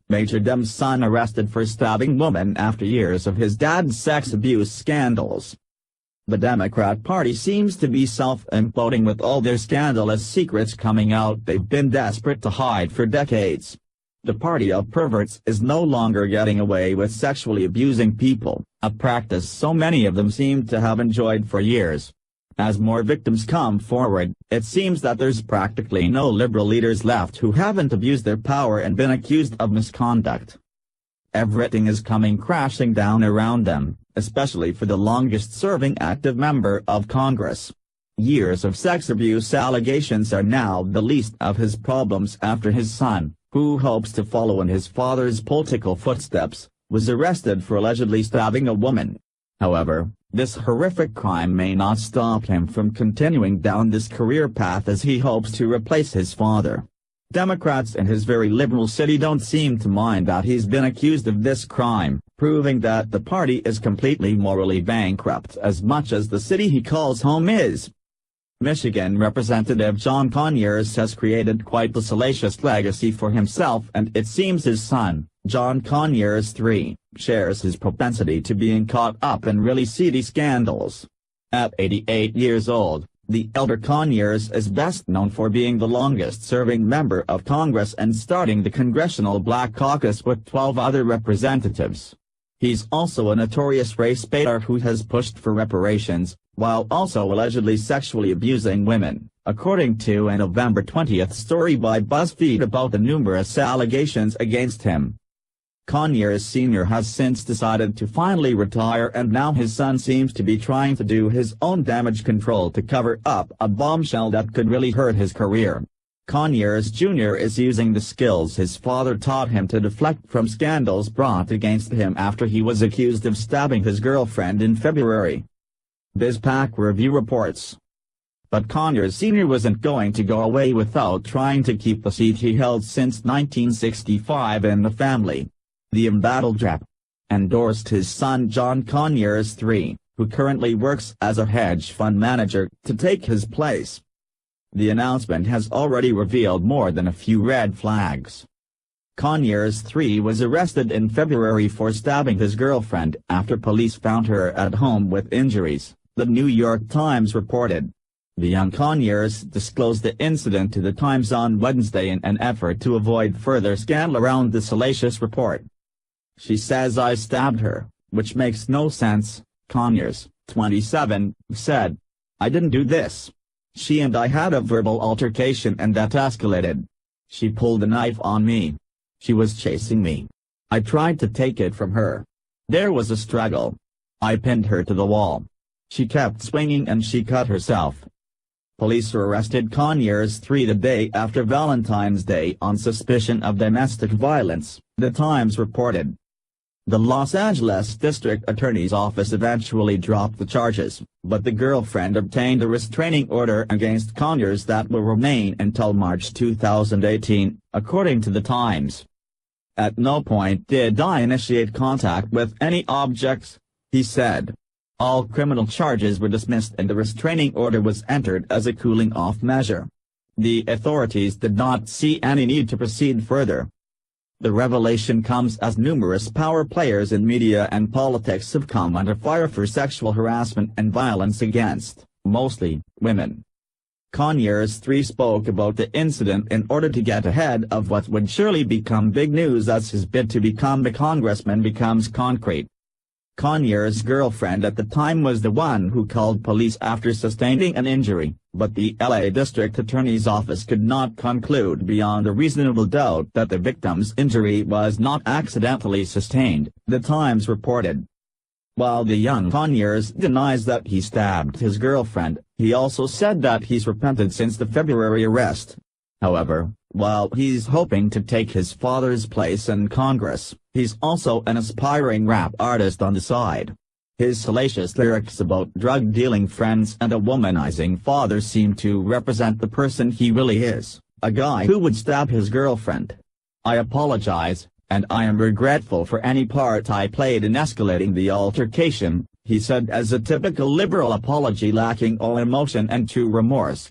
Major Dem's son arrested for stabbing woman after years of his dad's sex abuse scandals. The Democrat Party seems to be self-imploding with all their scandalous secrets coming out they've been desperate to hide for decades. The party of perverts is no longer getting away with sexually abusing people, a practice so many of them seem to have enjoyed for years. As more victims come forward, it seems that there's practically no liberal leaders left who haven't abused their power and been accused of misconduct. Everything is coming crashing down around them, especially for the longest-serving active member of Congress. Years of sex abuse allegations are now the least of his problems after his son, who hopes to follow in his father's political footsteps, was arrested for allegedly stabbing a woman. However, this horrific crime may not stop him from continuing down this career path as he hopes to replace his father. Democrats in his very liberal city don't seem to mind that he's been accused of this crime, proving that the party is completely morally bankrupt as much as the city he calls home is. Michigan Representative John Conyers has created quite the salacious legacy for himself, and it seems his son, John Conyers III, shares his propensity to being caught up in really seedy scandals. At 88 years old, the elder Conyers is best known for being the longest-serving member of Congress and starting the Congressional Black Caucus with 12 other representatives. He's also a notorious race baiter who has pushed for reparations, while also allegedly sexually abusing women, according to a November 20 story by BuzzFeed about the numerous allegations against him. Conyers Sr. has since decided to finally retire, and now his son seems to be trying to do his own damage control to cover up a bombshell that could really hurt his career. Conyers Jr. is using the skills his father taught him to deflect from scandals brought against him after he was accused of stabbing his girlfriend in February. BizPac Review reports. But Conyers Sr. wasn't going to go away without trying to keep the seat he held since 1965 in the family. The embattled rep endorsed his son John Conyers III, who currently works as a hedge fund manager, to take his place. The announcement has already revealed more than a few red flags. Conyers III was arrested in February for stabbing his girlfriend after police found her at home with injuries, the New York Times reported. The young Conyers disclosed the incident to the Times on Wednesday in an effort to avoid further scandal around the salacious report. "She says I stabbed her, which makes no sense," Conyers, 27, said. "I didn't do this. She and I had a verbal altercation and that escalated. She pulled a knife on me. She was chasing me. I tried to take it from her. There was a struggle. I pinned her to the wall. She kept swinging and she cut herself." Police arrested Conyers III the day after Valentine's Day on suspicion of domestic violence, the Times reported. The Los Angeles District Attorney's Office eventually dropped the charges, but the girlfriend obtained a restraining order against Conyers that will remain until March 2018, according to the Times. "At no point did I initiate contact with any objects," he said. All criminal charges were dismissed and the restraining order was entered as a cooling-off measure. The authorities did not see any need to proceed further. The revelation comes as numerous power players in media and politics have come under fire for sexual harassment and violence against, mostly, women. Conyers III spoke about the incident in order to get ahead of what would surely become big news as his bid to become a congressman becomes concrete. Conyers' girlfriend at the time was the one who called police after sustaining an injury, but the LA District Attorney's Office could not conclude beyond a reasonable doubt that the victim's injury was not accidentally sustained, the Times reported. While the young Conyers denies that he stabbed his girlfriend, he also said that he's repented since the February arrest. However, while he's hoping to take his father's place in Congress, he's also an aspiring rap artist on the side. His salacious lyrics about drug-dealing friends and a womanizing father seem to represent the person he really is, a guy who would stab his girlfriend. "I apologize, and I am regretful for any part I played in escalating the altercation," he said, as a typical liberal apology lacking all emotion and true remorse.